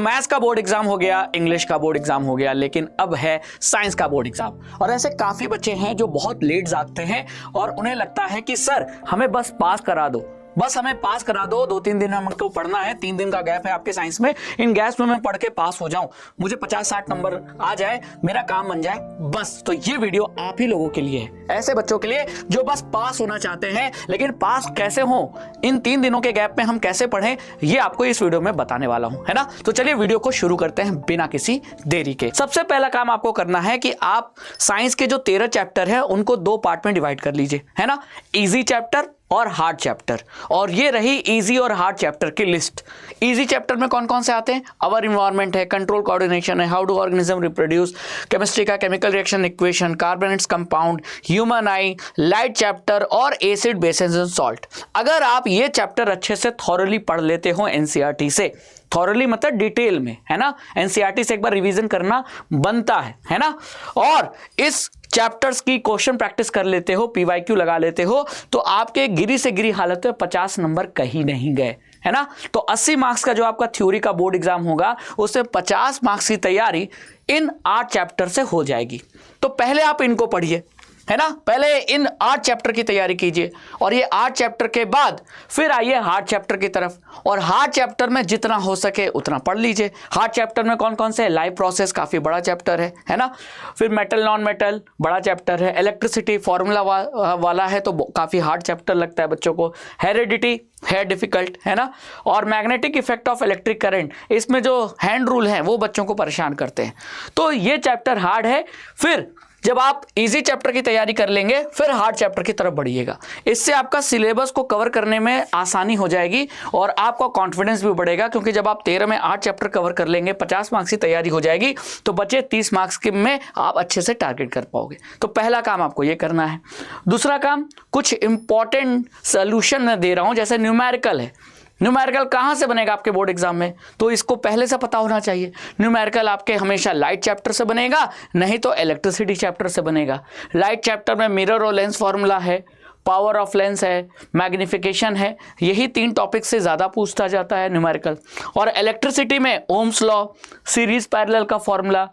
Maths का board exam हो गया, इंग्लिश का बोर्ड एग्जाम हो गया, लेकिन अब है साइंस का बोर्ड एग्जाम। और ऐसे काफी बच्चे हैं जो बहुत लेट जागते हैं और उन्हें लगता है कि सर हमें बस पास करा दो, बस हमें पास करा दो, 2-3 दिन हमको पढ़ना है, 3 दिन का गैप है आपके साइंस में, इन गैप्स में मैं पढ़ के पास हो जाऊं, मुझे 50-60 नंबर आ जाए, मेरा काम बन जाए बस। तो ये वीडियो आप ही लोगों के लिए है, ऐसे बच्चों के लिए जो बस पास होना चाहते हैं, लेकिन पास कैसे हो, इन 3 दिनों के गैप में हम कैसे पढ़ें, ये आपको इस वीडियो में बताने वाला हूं, है ना। तो चलिए वीडियो को शुरू करते हैं बिना किसी देरी के। सबसे पहला काम आपको करना है कि आप साइंस के जो 13 चैप्टर है उनको 2 पार्ट में डिवाइड कर लीजिए, है ना, इजी चैप्टर और हार्ड चैप्टर। और ये रही इजी और हार्ड चैप्टर की लिस्ट। इजी चैप्टर में कौन कौन से आते हैं? अवर इन्वायरमेंट है, कंट्रोल कोऑर्डिनेशन है, how do organism reproduce, chemistry का chemical reaction equation, carbonates compound, human eye, light chapter और एसिड बेसिस एंड सॉल्ट। अगर आप ये चैप्टर अच्छे से थॉरली पढ़ लेते हो एनसीईआरटी से, थॉरली मतलब डिटेल में, है ना, एनसीईआरटी से एक बार रिवीजन करना बनता है ना, और इस चैप्टर्स की क्वेश्चन प्रैक्टिस कर लेते हो, पीवाईक्यू लगा लेते हो, तो आपके गिरी से गिरी हालत में 50 नंबर कहीं नहीं गए, है ना। तो 80 मार्क्स का जो आपका थ्योरी का बोर्ड एग्जाम होगा उसमें 50 मार्क्स की तैयारी इन 8 चैप्टर से हो जाएगी। तो पहले आप इनको पढ़िए, है ना, पहले इन 8 चैप्टर की तैयारी कीजिए, और ये 8 चैप्टर के बाद फिर आइए हार्ड चैप्टर की तरफ, और हार्ड चैप्टर में जितना हो सके उतना पढ़ लीजिए। हार्ड चैप्टर में कौन कौन से? लाइव प्रोसेस काफ़ी बड़ा चैप्टर है ना, फिर मेटल नॉन मेटल बड़ा चैप्टर है, इलेक्ट्रिसिटी फॉर्मूला वाला है तो काफ़ी हार्ड चैप्टर लगता है बच्चों को, हेरिडिटी है डिफिकल्ट, है ना, और magnetic effect of electric current, इसमें जो हैंड रूल है वो बच्चों को परेशान करते हैं, तो ये चैप्टर हार्ड है। फिर जब आप इजी चैप्टर की तैयारी कर लेंगे फिर हार्ड चैप्टर की तरफ बढ़िएगा, इससे आपका सिलेबस को कवर करने में आसानी हो जाएगी और आपका कॉन्फिडेंस भी बढ़ेगा, क्योंकि जब आप 13 में 8 चैप्टर कवर कर लेंगे, 50 मार्क्स की तैयारी हो जाएगी, तो बचे 30 मार्क्स के में आप अच्छे से टारगेट कर पाओगे। तो पहला काम आपको ये करना है। दूसरा काम, कुछ इंपॉर्टेंट सोल्यूशन मैं दे रहा हूं, जैसे न्यूमेरिकल है। न्यूमेरिकल कहाँ से बनेगा आपके बोर्ड एग्जाम में, तो इसको पहले से पता होना चाहिए। न्यूमेरिकल आपके हमेशा लाइट चैप्टर से बनेगा, नहीं तो इलेक्ट्रिसिटी चैप्टर से बनेगा। लाइट चैप्टर में मिरर और लेंस फॉर्मूला है, पावर ऑफ लेंस है, मैग्निफिकेशन है, यही 3 टॉपिक से ज़्यादा पूछता जाता है न्यूमेरिकल। और इलेक्ट्रिसिटी में ओम्स लॉ, सीरीज पैरेलल का formula,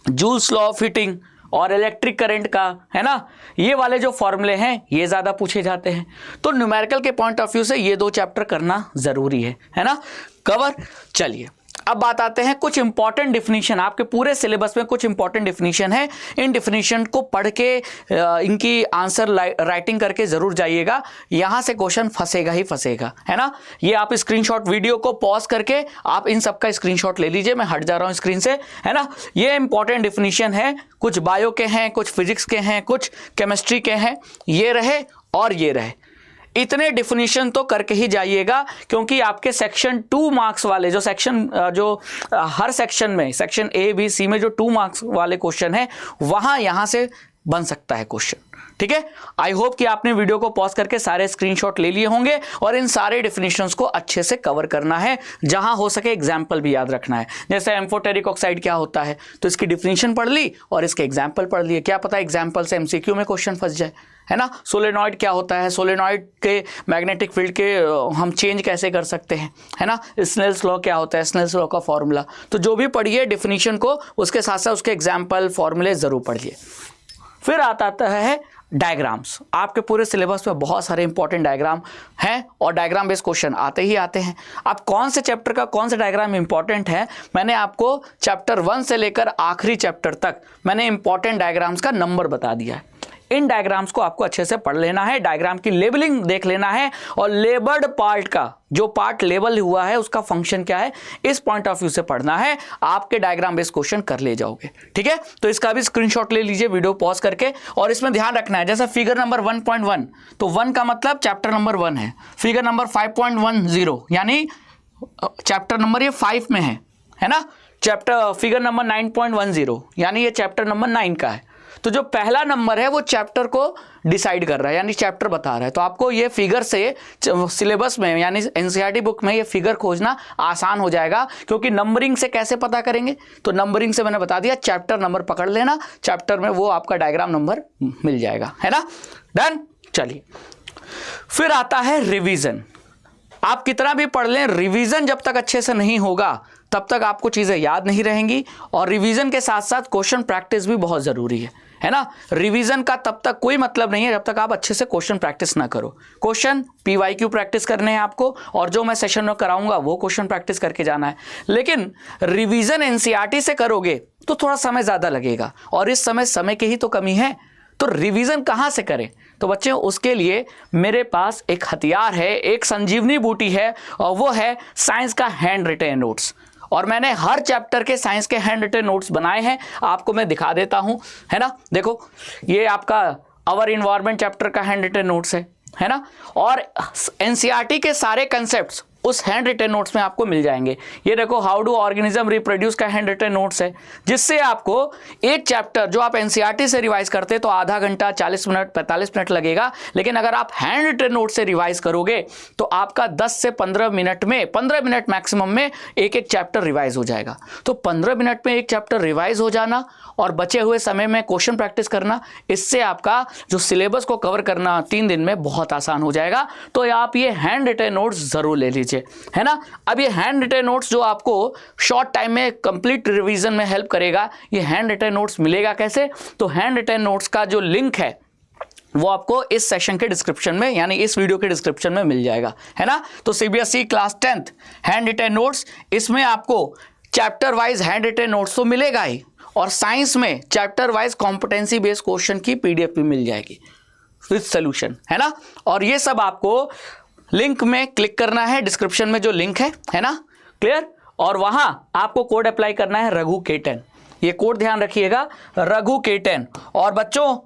joules law of heating और इलेक्ट्रिक करंट का, है ना, ये वाले जो फॉर्मूले हैं ये ज़्यादा पूछे जाते हैं। तो न्यूमेरिकल के पॉइंट ऑफ व्यू से ये 2 चैप्टर करना ज़रूरी है ना, कवर। चलिए अब बात आते हैं कुछ इंपॉर्टेंट डिफिनीशन, आपके पूरे सिलेबस में कुछ इंपॉर्टेंट डिफिनीशन है, इन डिफिनीशन को पढ़ के इनकी आंसर राइटिंग करके जरूर जाइएगा, यहां से क्वेश्चन फंसेगा ही फंसेगा, है ना। ये आप स्क्रीनशॉट वीडियो को पॉज करके आप इन सब का स्क्रीनशॉट ले लीजिए, मैं हट जा रहा हूं स्क्रीन से, है ना। ये इंपॉर्टेंट डिफिनीशन है, कुछ बायो के हैं, कुछ फिजिक्स के हैं, कुछ केमिस्ट्री के हैं, ये रहे और ये रहे, इतने डिफिनीशन तो करके ही जाइएगा, क्योंकि आपके सेक्शन 2 मार्क्स वाले जो हर सेक्शन में, सेक्शन ए बी सी में जो 2 मार्क्स वाले क्वेश्चन है वहां यहां से बन सकता है क्वेश्चन, ठीक है। आई होप कि आपने वीडियो को पॉज करके सारे स्क्रीनशॉट ले लिए होंगे और इन सारे डिफिनीशंस को अच्छे से कवर करना है, जहां हो सके एग्जाम्पल भी याद रखना है। जैसे एम्फोटेरिक ऑक्साइड क्या होता है, तो इसकी डिफिनीशन पढ़ ली और इसके एग्जाम्पल पढ़ लिए, क्या पता एग्जाम्पल से एमसीक्यू में क्वेश्चन फंस जाए, है ना। सोलेनॉइड क्या होता है, सोलेनॉइड के मैग्नेटिक फील्ड के हम चेंज कैसे कर सकते हैं, है ना। स्नेल्स लॉ क्या होता है, स्नेल्स लॉ का फॉर्मूला, तो जो भी पढ़िए डिफिनीशन को, उसके साथ साथ उसके एग्जाम्पल फॉर्मूले जरूर पढ़िए। फिर आता है डायग्राम्स। आपके पूरे सिलेबस में बहुत सारे इंपॉर्टेंट डायग्राम हैं और डायग्राम बेस्ड क्वेश्चन आते ही आते हैं। अब कौन से चैप्टर का कौन सा डायग्राम इंपॉर्टेंट है, मैंने आपको चैप्टर 1 से लेकर आखिरी चैप्टर तक मैंने इंपॉर्टेंट डायग्राम्स का नंबर बता दिया है। इन डायग्राम्स को आपको अच्छे से पढ़ लेना है, डायग्राम की लेबलिंग देख लेना है, और लेबल्ड पार्ट का जो पार्ट लेबल हुआ है उसका फंक्शन क्या है, इस पॉइंट ऑफ व्यू से पढ़ना है, आपके डायग्राम बेस्ड क्वेश्चन कर ले जाओगे, ठीक है। तो इसका भी स्क्रीनशॉट ले लीजिए वीडियो पॉज करके, और इसमें ध्यान रखना है, जैसा फिगर नंबर 1.1, तो 1 का मतलब चैप्टर नंबर 1 है, फिगर नंबर 5.10 यानी चैप्टर नंबर ये 5 में है ना, फिगर नंबर 9.10 यानी ये चैप्टर नंबर 9 का है। तो जो पहला नंबर है वो चैप्टर को डिसाइड कर रहा है, यानी चैप्टर बता रहा है, तो आपको ये फिगर से सिलेबस में यानी एनसीईआरटी बुक में ये फिगर खोजना आसान हो जाएगा, क्योंकि नंबरिंग से कैसे पता करेंगे, तो नंबरिंग से मैंने बता दिया, चैप्टर नंबर पकड़ लेना, चैप्टर में वो आपका डायग्राम नंबर मिल जाएगा, है ना। डन। चलिए फिर आता है रिवीजन। आप कितना भी पढ़ लें, रिवीजन जब तक अच्छे से नहीं होगा तब तक आपको चीज़ें याद नहीं रहेंगी। और रिवीजन के साथ साथ क्वेश्चन प्रैक्टिस भी बहुत ज़रूरी है ना। रिवीजन का तब तक कोई मतलब नहीं है जब तक आप अच्छे से क्वेश्चन प्रैक्टिस ना करो। क्वेश्चन PYQ प्रैक्टिस करने हैं आपको, और जो मैं सेशन में कराऊंगा वो क्वेश्चन प्रैक्टिस करके जाना है। लेकिन रिवीजन NCERT से करोगे तो थोड़ा समय ज़्यादा लगेगा, और इस समय की ही तो कमी है। तो रिवीजन कहाँ से करें? तो बच्चों, उसके लिए मेरे पास एक हथियार है, एक संजीवनी बूटी है, और वो है साइंस का हैंड रिटेन नोट्स। और मैंने हर चैप्टर के साइंस के हैंड रिटेन नोट्स बनाए हैं, आपको मैं दिखा देता हूं, है ना। देखो, ये आपका अवर इन्वायरमेंट चैप्टर का हैंड रिटेन नोट्स है ना। और NCERT के सारे कंसेप्ट्स उस हैंड रिटेन नोट्स में आपको मिल जाएंगे। ये देखो, हाउ डू ऑर्गेनिज्म रिप्रोड्यूस का हैंड रिटेन नोट्स है, जिससे आपको एक चैप्टर जो आप NCERT से रिवाइज करते तो आधा घंटा, 40 मिनट, 45 मिनट लगेगा, लेकिन अगर आप हैंड रिटेन नोट से रिवाइज करोगे तो आपका 10 से 15 मिनट में, 15 मिनट मैक्सिमम में एक चैप्टर रिवाइज हो जाएगा। तो 15 मिनट में एक चैप्टर रिवाइज हो जाना और बचे हुए समय में क्वेश्चन प्रैक्टिस करना, इससे आपका जो सिलेबस को कवर करना 3 दिन में बहुत आसान हो जाएगा। तो आप ये हैंड रिटेन नोट्स जरूर ले लीजिए, है ना। अब ये हैंड रिटेन नोट्स जो आपको शॉर्ट टाइम में कंप्लीट रिवीजन में हेल्प करेगा, ये हैंड रिटेन नोट्स मिलेगा कैसे? तो हैंड रिटेन नोट्स का जो लिंक है वो आपको इस सेशन के डिस्क्रिप्शन में, यानी इस वीडियो के डिस्क्रिप्शन में मिल जाएगा, है ना। तो CBSE class 10th hand retain notes, इसमें आपको chapter wise hand retain notes तो मिलेगा ही, और साइंस में chapter wise competency based question की PDF भी मिल जाएगी विद सोल्यूशन, है ना। और ये सब आपको लिंक में क्लिक करना है, डिस्क्रिप्शन में जो लिंक है ना, क्लियर। और वहां आपको कोड अप्लाई करना है रघु K10, ये कोड ध्यान रखिएगा, रघु K10। और बच्चों,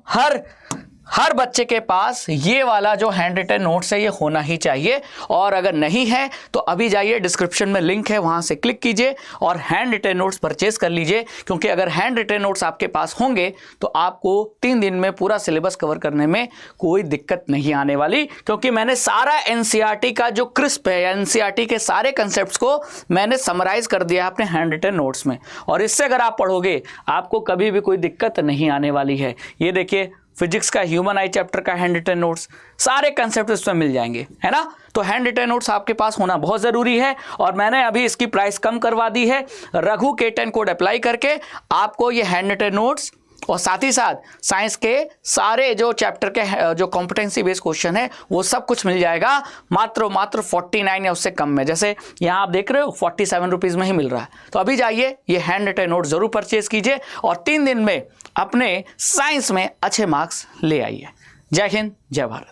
हर बच्चे के पास ये वाला जो हैंड रिटेन नोट्स है ये होना ही चाहिए, और अगर नहीं है तो अभी जाइए, डिस्क्रिप्शन में लिंक है, वहां से क्लिक कीजिए और हैंड रिटेन नोट्स परचेज कर लीजिए। क्योंकि अगर हैंड रिटेन नोट्स आपके पास होंगे तो आपको 3 दिन में पूरा सिलेबस कवर करने में कोई दिक्कत नहीं आने वाली, क्योंकि मैंने सारा NCERT का जो क्रिस्प है, NCERT के सारे कंसेप्ट को मैंने समराइज कर दिया अपने हैंड रिटेन नोट्स में, और इससे अगर आप पढ़ोगे आपको कभी भी कोई दिक्कत नहीं आने वाली है। ये देखिए, फिजिक्स का ह्यूमन आई चैप्टर का हैंड रिटेन नोट्स, सारे कंसेप्ट इसमें मिल जाएंगे, है ना। तो हैंड रिटेन नोट्स आपके पास होना बहुत ज़रूरी है, और मैंने अभी इसकी प्राइस कम करवा दी है। रघु K10 कोड अप्लाई करके आपको ये हैंड रिटेन नोट्स और साथ ही साथ साइंस के सारे जो चैप्टर के जो कॉम्पिटेंसी बेस्ड क्वेश्चन है वो सब कुछ मिल जाएगा मात्र 49 या उससे कम में। जैसे यहाँ आप देख रहे हो 47 रुपीज़ में ही मिल रहा है। तो अभी जाइए, ये हैंड रिटेन नोट जरूर परचेज कीजिए और 3 दिन में अपने साइंस में अच्छे मार्क्स ले आइए। जय हिंद, जय भारत।